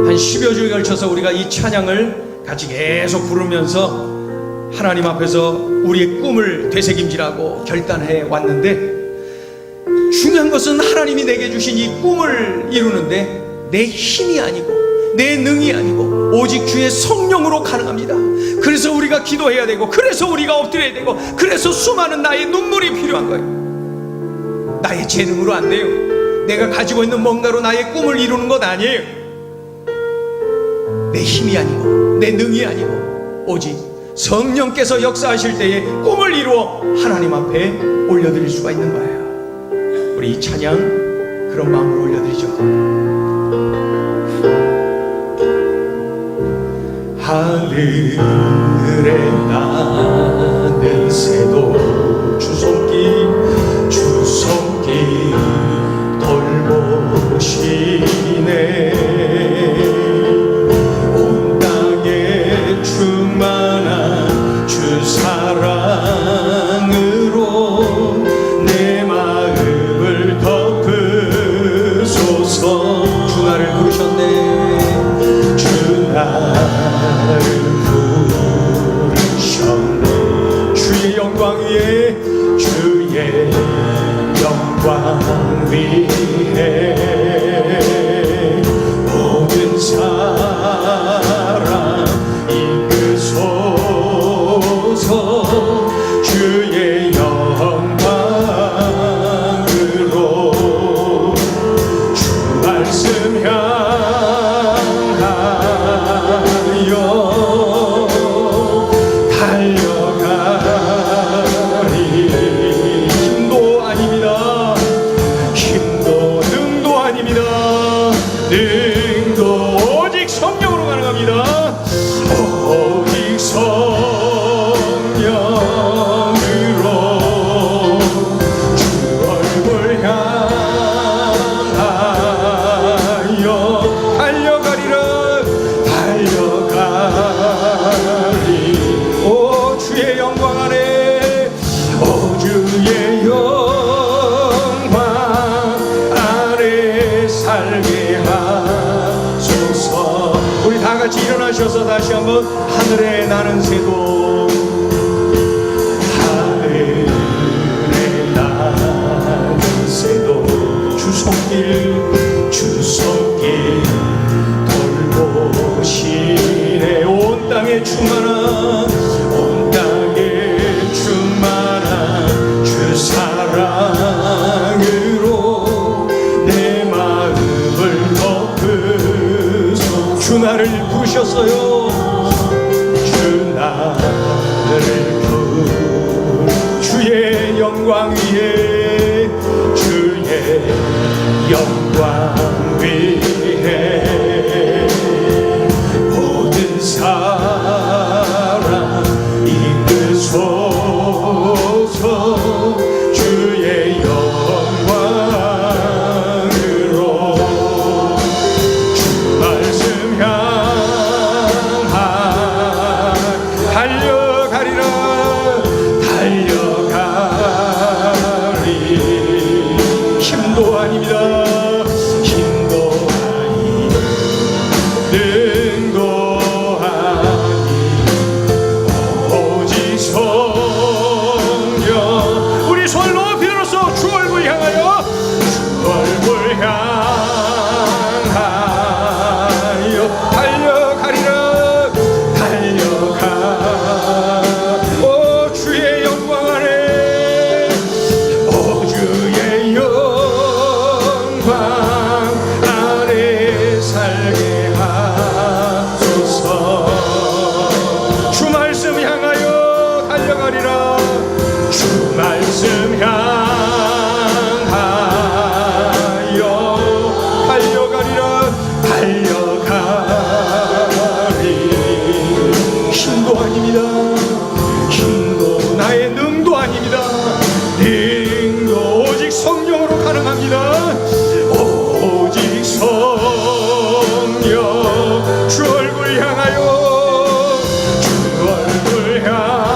한 10여 주에 걸쳐서 우리가 이 찬양을 같이 계속 부르면서 하나님 앞에서 우리의 꿈을 되새김질하고 결단해 왔는데, 중요한 것은 하나님이 내게 주신 이 꿈을 이루는데 내 힘이 아니고 내 능이 아니고 오직 주의 성령으로 가능합니다. 그래서 우리가 기도해야 되고, 그래서 우리가 엎드려야 되고, 그래서 수많은 나의 눈물이 필요한 거예요. 나의 재능으로 안 돼요. 내가 가지고 있는 뭔가로 나의 꿈을 이루는 것 아니에요. 내 힘이 아니고 내 능이 아니고 오직 성령께서 역사하실 때에 꿈을 이루어 하나님 앞에 올려드릴 수가 있는 거예요. 우리 이 찬양 그런 마음으로 올려드리죠. 하늘에 나는 새도 주손길 돌보시네. 온 땅에 충만한 주 사랑으로 내 마음을 덮으소서. 주 나를 부르셨네. 주 나를 부르셨네. 주의 영광 위에, 주의 영광 위에 모든 사람 이끄소서. 주의 영광으로 주 말씀 향하여 달려가리. 힘도 아닙니다. 힘도 능도 아닙니다. 능도 오직 성령으로 가능합니다. 오직 성령으로 주 얼굴 향하여 달려가리라. 달려가리. 오 주의 영광 안에, 오 주의 영광 안에 살게 하소서. 우리 다 같이 일어나셔서 다시 한번 하늘에 나는 새도, 하늘에 나는 새도 주 손길 돌보시네. 온 땅에 충만한, 온 땅에 충만한 주 사랑으로 내 마음을 덮으소. 주 나를 부르셨어요. 주 나를 주의 영광 위에, 주의 영광 위에 모든 사람 이끄소서. 주의 영광으로 주 말씀 향하 달려가리라. 달려가리. 힘도 아닙니다. 힘도 향하여 달려가리라. 달려가리. 힘도 아닙니다. 힘도 나의 능도 아닙니다. 능도 오직 성령으로 가능합니다. 오직 성령. 주 얼굴 향하여, 주 얼굴 향하여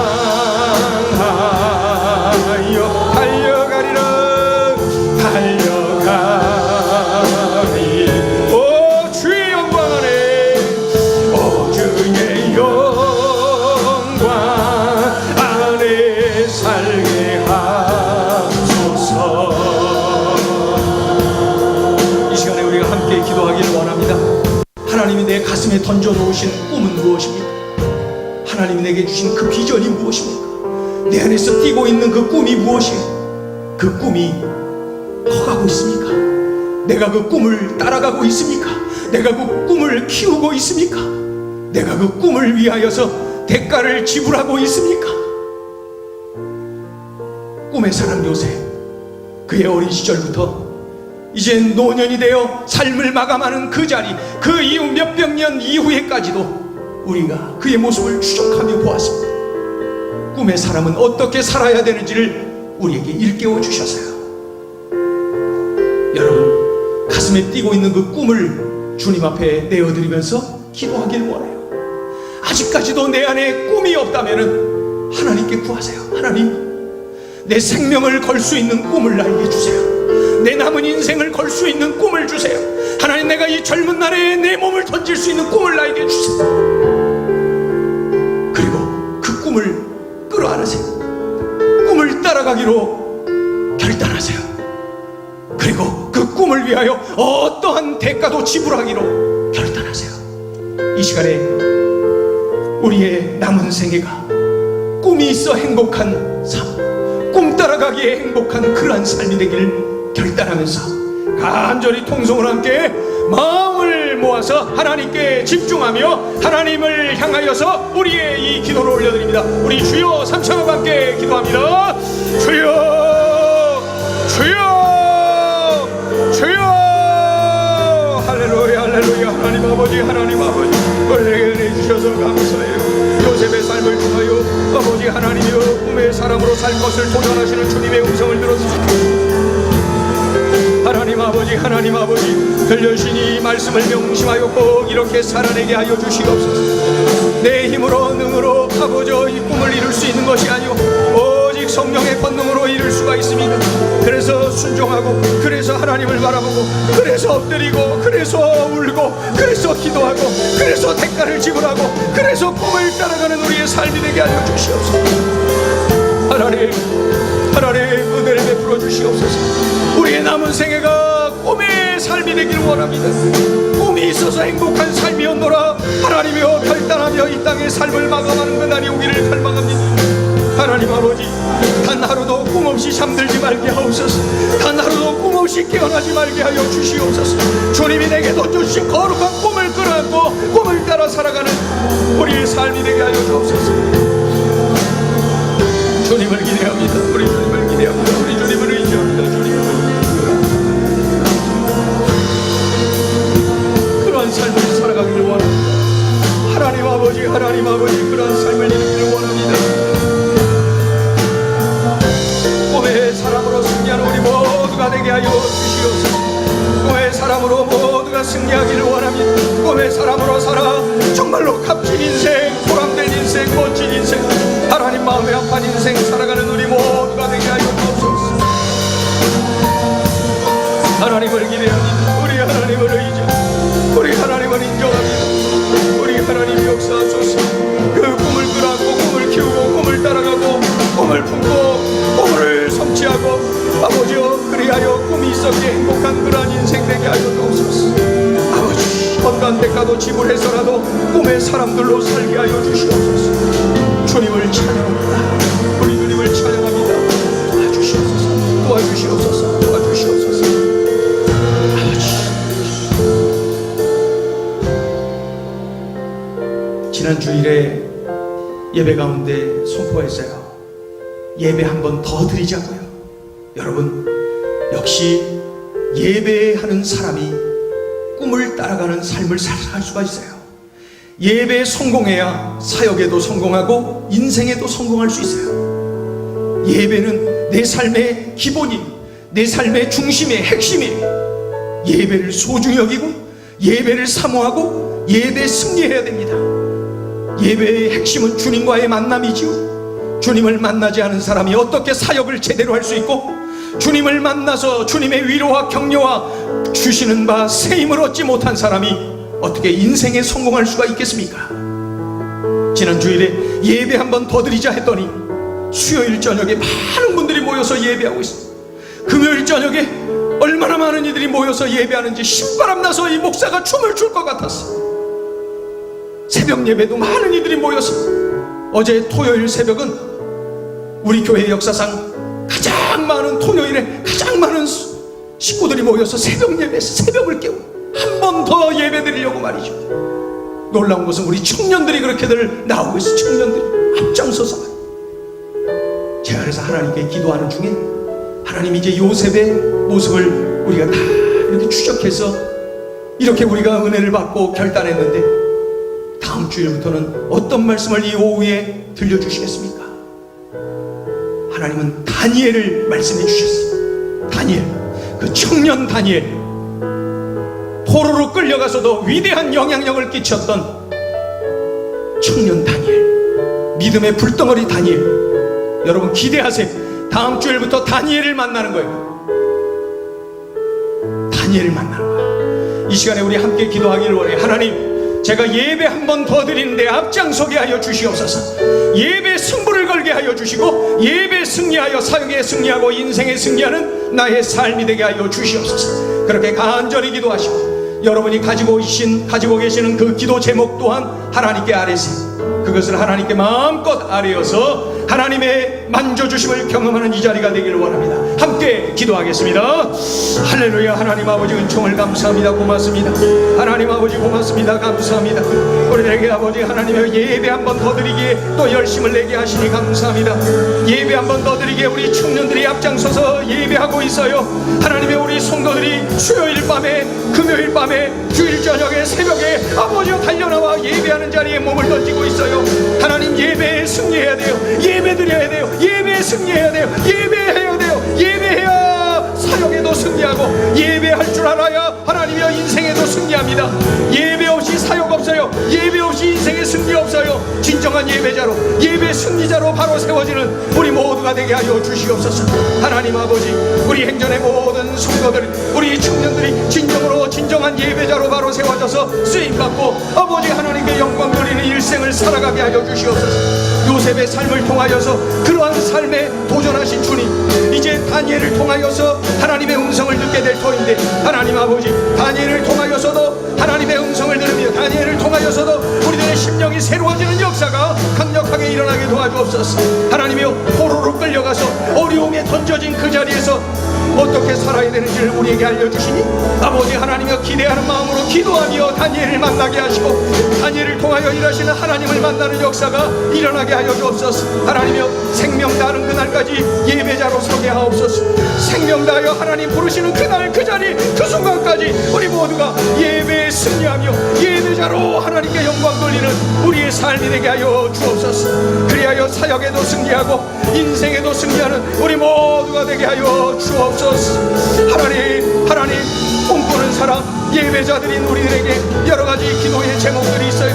달려가리라. 달려가리. 오 주의 영광 안에, 오 주의 영광 안에 살게 하소서. 이 시간에 우리가 함께 기도하기를 원합니다. 하나님이 내 가슴에 던져놓으신 꿈은 무엇입니까? 하나님이 내게 주신 그 비전이 무엇입니까? 내 안에서 뛰고 있는 그 꿈이 무엇이에요? 그 꿈이 커가고 있습니까? 내가 그 꿈을 따라가고 있습니까? 내가 그 꿈을 키우고 있습니까? 내가 그 꿈을 위하여서 대가를 지불하고 있습니까? 꿈의 사람 요셉, 그의 어린 시절부터 이제 노년이 되어 삶을 마감하는 그 자리, 그 이후 몇백 년 이후에까지도 우리가 그의 모습을 추적하며 보았습니다. 꿈의 사람은 어떻게 살아야 되는지를 우리에게 일깨워 주셨어요. 여러분, 가슴에 뛰고 있는 그 꿈을 주님 앞에 내어드리면서 기도하길 원해요. 아직까지도 내 안에 꿈이 없다면 하나님께 구하세요. 하나님, 내 생명을 걸 수 있는 꿈을 나에게 주세요. 내 남은 인생을 걸 수 있는 꿈을 주세요. 하나님, 내가 이 젊은 날에 내 몸을 던질 수 있는 꿈을 나에게 주세요. 그리고 그 꿈을 끌어안으세요. 꿈을 따라가기로 결단하세요. 그리고 그 꿈을 위하여 어떠한 대가도 지불하기로 결단하세요. 이 시간에 우리의 남은 생애가 꿈이 있어 행복한 삶, 꿈 따라가기에 행복한 그러한 삶이 되기를 결단하면서 간절히 통성을 함께 마음을 모아서 하나님께 집중하며 하나님을 향하여서 우리의 이 기도를 올려드립니다. 우리 주여 삼창과 함께 기도합니다. 주여, 주여, 주여. 할렐루야, 할렐루야. 하나님 아버지, 하나님 아버지, 우리에게 은혜 주셔서 감사해요. 요셉의 삶을 통하여 아버지 하나님이여 꿈의 사람으로 살 것을 도전하시는 주님의 음성을 들었습니다. 하나님 아버지, 하나님 아버지, 들려주신 이 말씀을 명심하여 꼭 이렇게 살아내게 하여 주시옵소서. 내 힘으로 능으로 아버지 이 꿈을 이룰 수 있는 것이 아니오 오직 성령의 권능으로 이룰 수가 있습니다. 그래서 순종하고, 그래서 하나님을 바라보고, 그래서 엎드리고, 그래서 울고, 그래서 기도하고, 그래서 대가를 지불하고, 그래서 꿈을 따라가는 우리의 삶이 되게 하여 주시옵소서. 하나님, 하나님 은혜를 베풀어 주시옵소서. 우리의 남은 생애가 꿈의 삶이 되기를 원합니다. 꿈이 있어서 행복한 삶이었노라. 하나님이여 결단하며 이 땅의 삶을 마감하는 그날이 오기를 갈망합니다. 하나님 아버지, 단 하루도 꿈 없이 잠들지 말게 하옵소서. 단 하루도 꿈 없이 깨어나지 말게 하여 주시옵소서. 주님이 내게 던져주신 거룩한 꿈을 끌어안고 꿈을 따라 살아가는 우리의 삶이 되게 하여 주옵소서. 주님을 기대합니다. 우리 주님을 기대합니다. 우리 주님을 의지합니다. 주님을 그러한 삶을 살아가기를 원합니다. 하나님 아버지, 하나님 아버지, 그러한 삶을 이루기를 원합니다. 꿈의 사람으로 승리하는 우리 모두가 되게 하여 주시옵소서. 꿈의 사람으로 모두가 승리하기를 원합니다. 꿈의 사람으로 살아 정말로 값진 인생, 보람된 인생, 멋진 인생, 하나님 마음에 합한 인생 살아가는 우리 모두가 되게 하여 주옵소서. 하나님을 기대합니다. 우리 하나님을 의지합니다. 우리 하나님을 인정합니다. 우리 하나님 역사하소서. 그 꿈을 끌어안고 꿈을 키우고 꿈을 따라가고 꿈을 품고 꿈을 성취하고 아버지여 그리하여 꿈이 있었기에 행복한 그러한 인생 되게 하여 주옵소서. 아버지, 어떠한 대가도 지불해서라도 꿈의 사람들로 살게 하여 주시옵소서. 주님을 찬양합니다. 우리 주님을 찬양합니다. 도와주시옵소서. 도와주시옵소서. 도와주시옵소서. 아버지, 지난 주일에 예배 가운데 선포했어요. 예배 한 번 더 드리자고요. 여러분, 역시 예배하는 사람이 꿈을 따라가는 삶을 살아갈 수가 있어요. 예배에 성공해야 사역에도 성공하고 인생에도 성공할 수 있어요. 예배는 내 삶의 기본이, 내 삶의 중심의 핵심이에요. 예배를 소중히 여기고 예배를 사모하고 예배에 승리해야 됩니다. 예배의 핵심은 주님과의 만남이지요. 주님을 만나지 않은 사람이 어떻게 사역을 제대로 할 수 있고, 주님을 만나서 주님의 위로와 격려와 주시는 바 세임을 얻지 못한 사람이 어떻게 인생에 성공할 수가 있겠습니까? 지난 주일에 예배 한번 더 드리자 했더니 수요일 저녁에 많은 분들이 모여서 예배하고 있습니다. 금요일 저녁에 얼마나 많은 이들이 모여서 예배하는지 신바람 나서 이 목사가 춤을 출 것 같았어요. 새벽 예배도 많은 이들이 모여서, 어제 토요일 새벽은 우리 교회 역사상 가장 많은, 토요일에 가장 많은 식구들이 모여서 새벽 예배, 새벽을 깨우고 한 번 더 예배 드리려고 말이죠. 놀라운 것은 우리 청년들이 그렇게들 나오고 있어요. 청년들이 앞장서서. 제가 그래서 하나님께 기도하는 중에 하나님, 이제 요셉의 모습을 우리가 다 이렇게 추적해서 이렇게 우리가 은혜를 받고 결단했는데, 다음 주일부터는 어떤 말씀을 이 오후에 들려주시겠습니까? 하나님은 다니엘을 말씀해 주셨어요. 다니엘, 그 청년 다니엘, 포로로 끌려가서도 위대한 영향력을 끼쳤던 청년 다니엘, 믿음의 불덩어리 다니엘. 여러분 기대하세요. 다음 주일부터 다니엘을 만나는 거예요. 다니엘을 만나는 거예요. 이 시간에 우리 함께 기도하기를 원해요. 하나님, 제가 예배 한 번 더 드리는데 앞장서게 하여 주시옵소서. 예배 승부를 걸게 하여 주시고, 예배 승리하여 사역에 승리하고 인생에 승리하는 나의 삶이 되게 하여 주시옵소서. 그렇게 간절히 기도하시고, 여러분이 가지고 계시는 그 기도 제목 또한 하나님께 아뢰세요. 그것을 하나님께 마음껏 아뢰어서 하나님의 만져주심을 경험하는 이 자리가 되기를 원합니다. 함께 기도하겠습니다. 할렐루야. 하나님 아버지, 은총을 감사합니다. 고맙습니다. 하나님 아버지 고맙습니다. 감사합니다. 우리에게 아버지 하나님의 예배 한 번 더 드리기에 또 열심을 내게 하시니 감사합니다. 예배 한 번 더 드리기에 우리 청년들이 앞장서서 예배하고 있어요. 하나님의 우리 성도들이 수요일 밤에, 금요일 밤에, 주일 저녁에, 새벽에 아버지여 달려나와 예배하는 자리에 몸을 던지고 있어요. 하나님, 예배에 승리해야 돼요. 예배 드려야 돼요. 예배에 승리해야 돼요. 예배해야 돼요. 예배해야 사역에도 승리하고, 예배할 줄 알아야 하나님이여 인생에도 승리합니다. 예배 없이 사역 없어요. 예배 없이 인생에 승리 없어요. 진정한 예배자로, 예배 승리자로 바로 세워지는 우리 모두가 되게 하여 주시옵소서. 하나님 아버지, 우리 행전의 모든 성도들, 우리 청년들이 진정한 예배자로 바로 세워져서 쓰임받고 아버지 하나님께 영광 돌리는 일생을 살아가게 하여 주시옵소서. 요셉의 삶을 통하여서 그러한 삶에 도전하신 주님, 이제 다니엘을 통하여서 하나님의 음성을 듣게 될 터인데, 하나님 아버지, 다니엘을 통하여서도 하나님의 음성을 들으며 다니엘을 통하여서도 우리들의 심령이 새로워지는 역사가 강력하게 일어나게 도와주옵소서. 하나님이여, 포로로 끌려가서 어려움에 던져진 그 자리에서 어떻게 살아야 되는지를 우리에게 알려주시니 아버지 하나님이여, 기대하는 마음으로 기도하며 다니엘을 만나게 하시고, 다니엘을 통하여 일하시는 하나님을 만나는 역사가 일어나게 하여 주옵소서. 하나님이여, 생명 다하는 그날까지 예배자로 서게 하옵소서. 생명 다하여 하나님 부르시는 그날, 그 자리, 그 순간까지 우리 모두가 예배에 승리하며 예배자로 하나님께 영광 돌리는 우리의 삶이 되게 하여 주옵소서. 그리하여 사역에도 승리하고 인생에도 승리하는 우리 모두가 되게 하여 주옵소서. 하나님 꿈꾸는 사람, 예배자들인 우리들에게 여러가지 기도의 제목들이 있어요.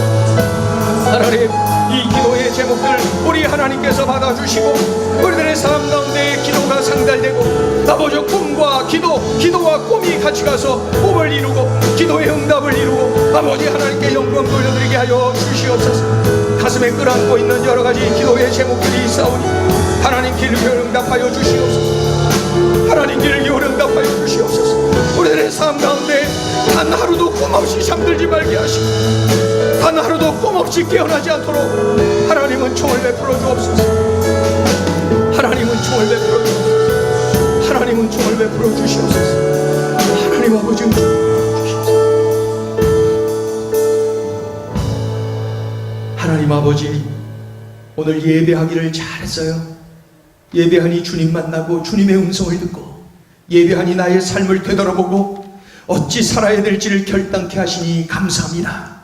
하나님, 이 기도의 제목들 우리 하나님께서 받아주시고 우리들의 삶 가운데 기도가 상달되고 아버지 꿈과 기도와 꿈이 같이 가서 꿈을 이루고 기도의 응답을 이루고 아버지 하나님께 영광 돌려드리게 하여 주시옵소서. 가슴에 끌어안고 있는 여러가지 기도의 제목들이 있사오니 하나님 길을 응답하여 주시옵소서. 하나님 길을 응답하여 주시옵소서. 우리들의 삶 가운데 단 하루도 꿈없이 잠들지 말게 하시고 단 하루도 꿈없이 깨어나지 않도록 하나님은 총을 베풀어 주옵소서. 하나님은 총을 베풀어 주옵소서. 하나님은 총을 베풀어 주시옵소서. 하나님 아버지 주시옵소서. 하나님 아버지, 오늘 예배하기를 잘했어요. 예배하니 주님 만나고 주님의 음성을 듣고 예배하니 나의 삶을 되돌아보고 어찌 살아야 될지를 결단케 하시니 감사합니다.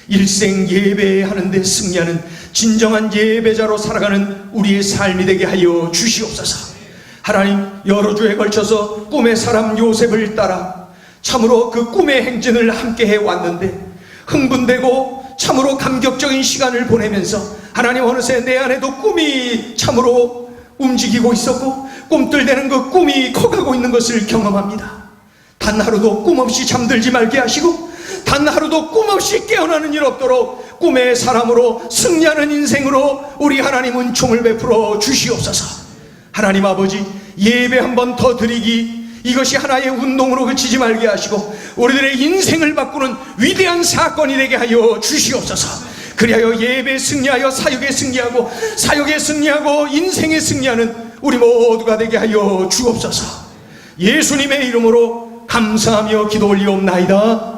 일생 예배하는데 승리하는 진정한 예배자로 살아가는 우리의 삶이 되게 하여 주시옵소서. 하나님, 여러 주에 걸쳐서 꿈의 사람 요셉을 따라 참으로 그 꿈의 행진을 함께 해왔는데 흥분되고 참으로 감격적인 시간을 보내면서 하나님, 어느새 내 안에도 꿈이 참으로 움직이고 있었고 꿈틀대는 그 꿈이 커가고 있는 것을 경험합니다. 단 하루도 꿈 없이 잠들지 말게 하시고 단 하루도 꿈 없이 깨어나는 일 없도록 꿈의 사람으로 승리하는 인생으로 우리 하나님 은총을 베풀어 주시옵소서. 하나님 아버지, 예배 한 번 더 드리기, 이것이 하나의 운동으로 그치지 말게 하시고 우리들의 인생을 바꾸는 위대한 사건이 되게 하여 주시옵소서. 그리하여 예배에 승리하여 사역에 승리하고 사역에 승리하고 인생에 승리하는 우리 모두가 되게 하여 주옵소서. 예수님의 이름으로 감사하며 기도 올리옵나이다.